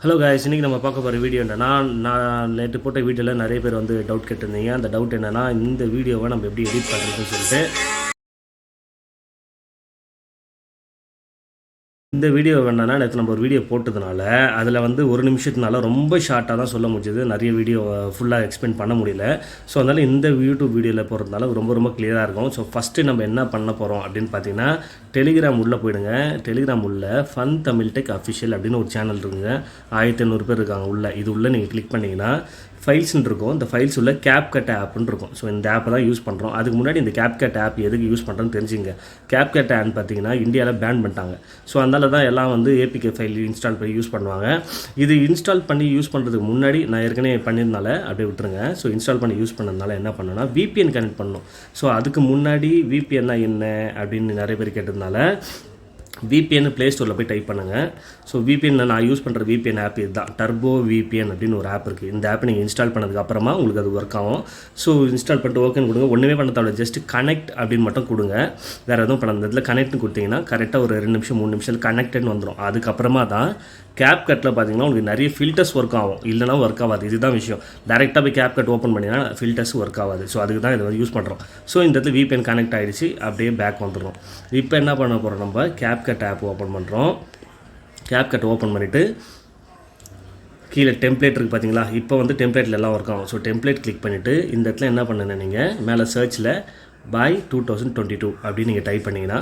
Hello guys, இன்றைக்கி நம்ம பார்க்க போகிற வீடியோ என்னென்னா, நான் நேற்று போட்ட வீடியோவில் நிறைய பேர் வந்து டவுட் கேட்டிருந்தீங்க. அந்த டவுட் என்னென்னா, இந்த வீடியோவை நம்ம எப்படி எடிட் பண்ணுறதுன்னு சொல்லிட்டு இந்த வீடியோ வேணான்னா நேற்று நம்ம ஒரு வீடியோ போட்டதுனால அதில் வந்து ஒரு நிமிஷத்தினால ரொம்ப ஷார்ட்டாக தான் சொல்ல முடிஞ்சது. நிறைய வீடியோ ஃபுல்லாக எக்ஸ்பிளைன் பண்ண முடியல. ஸோ அதனால் இந்த யூடியூப் வீடியோவில் போகிறதுனால ரொம்ப ரொம்ப கிளியராக இருக்கும். ஸோ ஃபஸ்ட்டு நம்ம என்ன பண்ண போகிறோம் அப்படின்னு பார்த்தீங்கன்னா, டெலிகிராம் உள்ளே போயிடுங்க. டெலிகிராம் உள்ள ஃபன் தமிழ் டெக் அஃபிஷியல் அப்படின்னு ஒரு சேனல் இருக்குங்க. 1500 பேர் இருக்காங்க உள்ள. இது உள்ளே நீங்கள் கிளிக் பண்ணிங்கன்னா ஃபைல்ஸ்ன்னு இருக்கும். இந்த ஃபைல்ஸ் உள்ள capcut ஆப்னு இருக்கும். ஸோ இந்த ஆப்பை தான் யூஸ் பண்ணுறோம். அதுக்கு முன்னாடி இந்த capcut ஆப் எதுக்கு யூஸ் பண்ணுறோன்னு தெரிஞ்சுங்க. capcut ஆப்னு பார்த்தீங்கன்னா இந்தியாவில் பேன் பண்ணிட்டாங்க. ஸோ அதனால தான் எல்லாம் வந்து ஏபிகே ஃபைல் இன்ஸ்டால் பண்ணி யூஸ் பண்ணுவாங்க. இது இன்ஸ்டால் பண்ணி யூஸ் பண்ணுறதுக்கு முன்னாடி நான் ஏற்கனவே பண்ணியிருந்தால அப்படியே விட்டுருங்க. ஸோ இன்ஸ்டால் பண்ணி யூஸ் பண்ணதுனால என்ன பண்ணணும்னா VPN கனெக்ட் பண்ணணும். ஸோ அதுக்கு முன்னாடி VPNனா என்ன அப்படின்னு நிறைய பேர் கேட்டதுனால VPN ப்ளே ஸ்டோரில் போய் டைப் பண்ணுங்கள். ஸோ VPN நான் யூஸ் பண்ணுற VPN ஆப் இதுதான். டர்போ VPN அப்படின்னு ஒரு ஆப் இருக்குது. இந்த ஆப்பை நீங்கள் இன்ஸ்டால் பண்ணதுக்கப்புறமா உங்களுக்கு அது ஒர்க் ஆகும். ஸோ இன்ஸ்டால் பண்ணிட்டு ஓகேன்னு கொடுங்க. ஒன்றுமே பண்ண தேவை, ஜஸ்ட் கனெக்ட் அப்படின்னு மட்டும் கொடுங்க. வேறு எதுவும் பண்ண இந்த இதில் கனெக்ட்னு கொடுத்தீங்கன்னா கரெக்டாக ஒரு 2 நிமிஷம் 3 நிமிஷத்தில் கனெக்டட்னு வந்துடும். அதுக்கப்புறமா தான் CapCutல பார்த்தீங்கன்னா உங்களுக்கு நிறைய ஃபில்டர்ஸ் ஒர்க் ஆகும், இல்லைனா ஒர்க் ஆகாது. இதுதான் விஷயம். டேரெக்டாக போய் CapCut ஓப்பன் பண்ணிங்கன்னா ஃபில்டர்ஸ் ஒர்க் ஆகாது. ஸோ அதுக்கு தான் இதை வந்து யூஸ் பண்ணுறோம். ஸோ இந்த இடத்துல VPN கனெக்ட் ஆகிடுச்சு, அப்படியே பேக் வந்துடும். இப்போ என்ன பண்ண போகிறோம், நம்ம CapCut ஆப் ஓப்பன் பண்ணுறோம். CapCut ஓப்பன் பண்ணிவிட்டு கீழே டெம்ப்ளேட் இருக்குது பார்த்தீங்களா. இப்போ வந்து டெம்ப்ளேட்டில் எல்லாம் ஒர்க் ஆகும். ஸோ டெம்ப்ளேட் கிளிக் பண்ணிவிட்டு இந்த இடத்துல என்ன பண்ணுங்க, நீங்கள் மேலே சர்ச்சில் by 2022 அப்படின்னு நீங்கள் டைப் பண்ணிங்கன்னா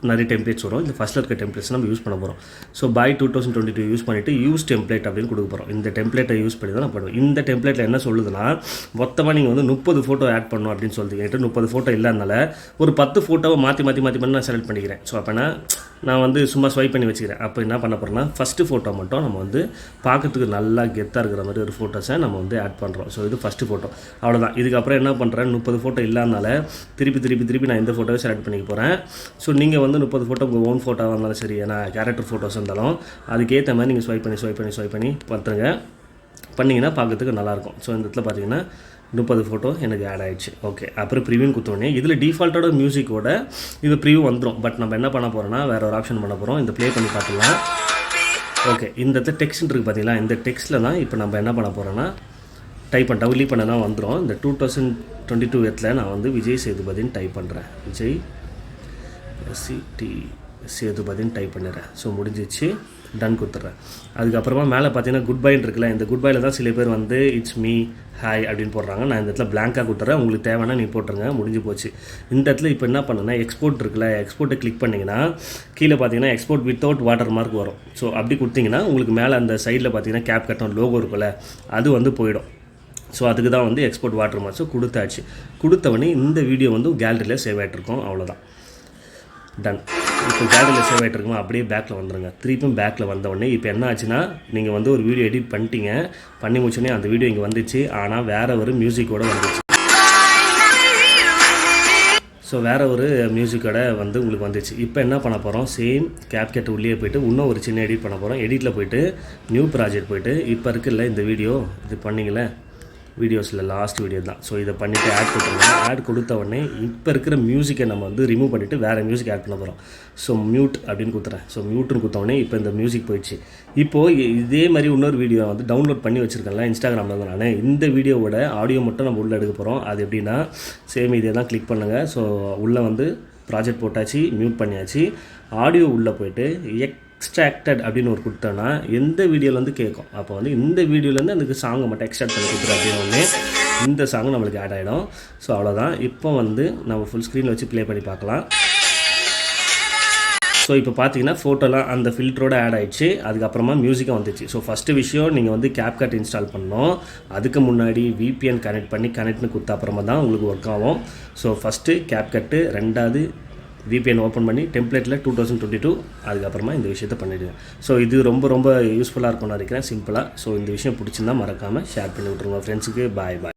நிறைய டெம்ப்ளேட்ஸ் வரும். இந்த ஃபஸ்ட்டில் இருக்க டெம்ப்ளேட்ஸ் நம்ம யூஸ் பண்ண போகிறோம். ஸோ by 2022 யூஸ் பண்ணிவிட்டு யூஸ் டெம்ப்ளேட் அப்படின்னு கொடுக்க போகிறோம். இந்த டெம்ப்ளேட்டை யூஸ் பண்ணி தான் நான் பண்ணுவேன். இந்த டெம்ப்ளேட்டில் என்ன சொல்லுதுன்னா, மொத்தமாக நீங்கள் வந்து 30 ஃபோட்டோ ஆட் பண்ணணும் அப்படின்னு சொல்லிட்டு 30 ஃபோட்டோ இல்லாதனால ஒரு 10 ஃபோட்டோவை மாற்றி நான் செலக்ட் பண்ணிக்கிறேன். ஸோ அப்போனா நான் வந்து சும்மா ஸ்வைப் பண்ணி வச்சுக்கிறேன். அப்போ என்ன பண்ண போகிறேன்னா, ஃபஸ்ட்டு ஃபோட்டோ மட்டும் நம்ம வந்து பார்க்கறதுக்கு நல்லா கெத்தாக இருக்கிற மாதிரி ஒரு ஃபோட்டோஸை நம்ம வந்து ஆட் பண்ணுறோம். ஸோ இது ஃபஸ்ட்டு ஃபோட்டோ, அவ்வளோதான். இதுக்கப்புறம் என்ன பண்ணுறேன், 30 ஃபோட்டோ இல்லாதனால திருப்பி நான் இந்த ஃபோட்டோவை செலக்ட் பண்ணிக்க போகிறேன். ஸோ நீங்கள் வந்து 30 ஃபோட்டோ உங்கள் ஓன் ஃபோட்டோவாக இருந்தாலும் சரி, ஏன்னா கேரக்டர் ஃபோட்டோஸ் இருந்தாலும் அதுக்கேற்ற மாதிரி நீங்கள் ஸ்வைப் பண்ணி பார்த்துருங்க. பண்ணிங்கன்னா பார்க்கறதுக்கு நல்லாயிருக்கும். ஸோ இந்த இடத்துல பார்த்தீங்கன்னா 30 ஃபோட்டோ எனக்கு ஆட் ஆகிடுச்சு. ஓகே, அப்புறம் ப்ரிவியூன்னு கொடுத்தோடனே இதில் டிஃபால்ட்டோட மியூசிக்கோட இது ப்ரிவியூ வந்துடும். பட் நம்ம என்ன பண்ண போகிறோம்னா, வேறு ஒரு ஆப்ஷன் பண்ண போகிறோம். இந்த ப்ளே பண்ணி பார்த்துக்கலாம். ஓகே, இந்த இடத்துல டெக்ஸ்ட் இருக்குது பார்த்தீங்களா. இந்த டெக்ஸ்ட்டில் தான் இப்போ நம்ம என்ன பண்ண போகிறோன்னா, டைப் பண்ண டவுன்லி பண்ண தான் வந்துடும். இந்த 2022 இடத்துல நான் வந்து விஜய் சேதுபதின்னு டைப் பண்ணுறேன். விஜய் சேதுபதின்னு டைப் பண்ணிடுறேன். ஸோ முடிஞ்சிச்சு, டன் கொடுத்துட்றேன். அதுக்கப்புறமா மேலே பார்த்தீங்கன்னா குட் பைன்னு இருக்குல்ல. இந்த குட் பையில் தான் சில பேர் வந்து இட்ஸ் மீ ஹாய் அப்படின்னு போடுறாங்க. நான் இந்த இடத்துல பிளாங்காக கொடுத்துட்றேன். உங்களுக்கு தேவைன்னா நீ போட்டுருங்க, முடிஞ்சு போச்சு. இந்த இடத்துல இப்போ என்ன பண்ணுன்னா, எக்ஸ்போர்ட் இருக்குல்ல, எக்ஸ்போர்ட்டை கிளிக் பண்ணிங்கன்னா கீழே பார்த்தீங்கன்னா எக்ஸ்போர்ட் வித்தவுட் வாட்டர் மார்க் வரும். ஸோ அப்படி கொடுத்தீங்கன்னா உங்களுக்கு மேலே அந்த சைடில் பார்த்தீங்கன்னா CapCut லோகோ இருக்குல்ல, அது வந்து போயிடும். ஸோ அதுக்கு தான் வந்து எக்ஸ்போர்ட் வாட்டர் மார்க்ஸும் கொடுத்தாச்சு. கொடுத்தவொடனே இந்த வீடியோ வந்து கேலரியில் சேவ் ஆகிட்ருக்கோம். அவ்வளோதான், டன். இப்போ கேலரியில் சேவ் ஆகிட்ருக்கோம். அப்படியே பேக்கில் வந்துடுங்க. திருப்பியும் பேக்கில் வந்தவொடனே இப்போ என்ன ஆச்சுன்னா, நீங்கள் வந்து ஒரு வீடியோ எடிட் பண்ணி முடிச்சோடனே அந்த வீடியோ இங்கே வந்துச்சு. ஆனால் வேறு ஒரு மியூசிக்கோடு வந்துச்சு. ஸோ வேறு ஒரு மியூசிக்கோட வந்து உங்களுக்கு வந்துச்சு. இப்போ என்ன பண்ண போகிறோம், சேம் CapCut உள்ளே போய்ட்டு இன்னும் ஒரு சின்ன எடிட் பண்ண போகிறோம். எடிட்டில் போய்ட்டு நியூ ப்ராஜெக்ட் போய்ட்டு இப்போ இருக்குல்ல இந்த வீடியோ, இது பண்ணிங்களே வீடியோஸில் லாஸ்ட் வீடியோ தான். ஸோ இதை பண்ணிவிட்டு ஆட் கொடுத்துருங்க. ஆட் கொடுத்த உடனே இப்போ இருக்கிற மியூசிக்கை நம்ம வந்து ரிமூவ் பண்ணிவிட்டு வேறு மியூசிக் ஆட் பண்ண போகிறோம். ஸோ மியூட் அப்படின்னு கொடுத்துறேன். ஸோ மியூட்னு கொடுத்தோடனே இப்போ இந்த மியூசிக் போயிடுச்சு. இப்போது இதே மாதிரி இன்னொரு வீடியோ வந்து டவுன்லோட் பண்ணி வச்சுருக்கேன்ல இன்ஸ்டாகிராமில் வந்து நான். இந்த வீடியோவோட ஆடியோ மட்டும் நம்ம உள்ளே எடுக்க போகிறோம். அது எப்படின்னா, சேம் இதே தான் கிளிக் பண்ணுங்கள். ஸோ உள்ளே வந்து ப்ராஜெக்ட் போட்டாச்சு, மியூட் பண்ணியாச்சு. ஆடியோ உள்ளே போய்ட்டு எக்ஸ்ட்ராக்டட் அப்படின்னு ஒரு கொடுத்தோன்னா எந்த வீடியோலேருந்து கேட்கும். அப்போ வந்து இந்த வீடியோலேருந்து எனக்கு சாங்கை மட்டும் எக்ஸ்ட்ராக்ட் பண்ணி கொடுத்துரு அப்படின்னே இந்த சாங் நம்மளுக்கு ஆட் ஆகிடும். ஸோ அவ்வளோதான். இப்போ வந்து நம்ம ஃபுல் ஸ்க்ரீனில் வச்சு ப்ளே பண்ணி பார்க்கலாம். ஸோ இப்போ பார்த்தீங்கன்னா ஃபோட்டோலாம் அந்த ஃபில்டரோடு ஆட் ஆகிடுச்சு. அதுக்கப்புறமா மியூசிக்காக வந்துச்சு. ஸோ ஃபஸ்ட்டு விஷயம், நீங்கள் வந்து CapCut இன்ஸ்டால் பண்ணணும். அதுக்கு முன்னாடி VPN கனெக்ட்னு கொடுத்த அப்புறமா தான் உங்களுக்கு ஒர்க் ஆகும். ஸோ ஃபஸ்ட்டு CapCut, ரெண்டாவது VPN ஓப்பன் பண்ணி டெம்ப்ளேட்டில் 2022, அதுக்கப்புறமா இந்த விஷயத்தை பண்ணிவிடுங்க. ஸோ இது ரொம்ப யூஸ்ஃபுல்லாக இருக்கும்னு நினைக்கிறேன், சிம்பிளாக. ஸோ இந்த விஷயம் பிடிச்சிருந்தா மறக்காமல் ஷேர் பண்ணி விட்ருங்க ஃப்ரெண்ட்ஸுக்கு. பாய்.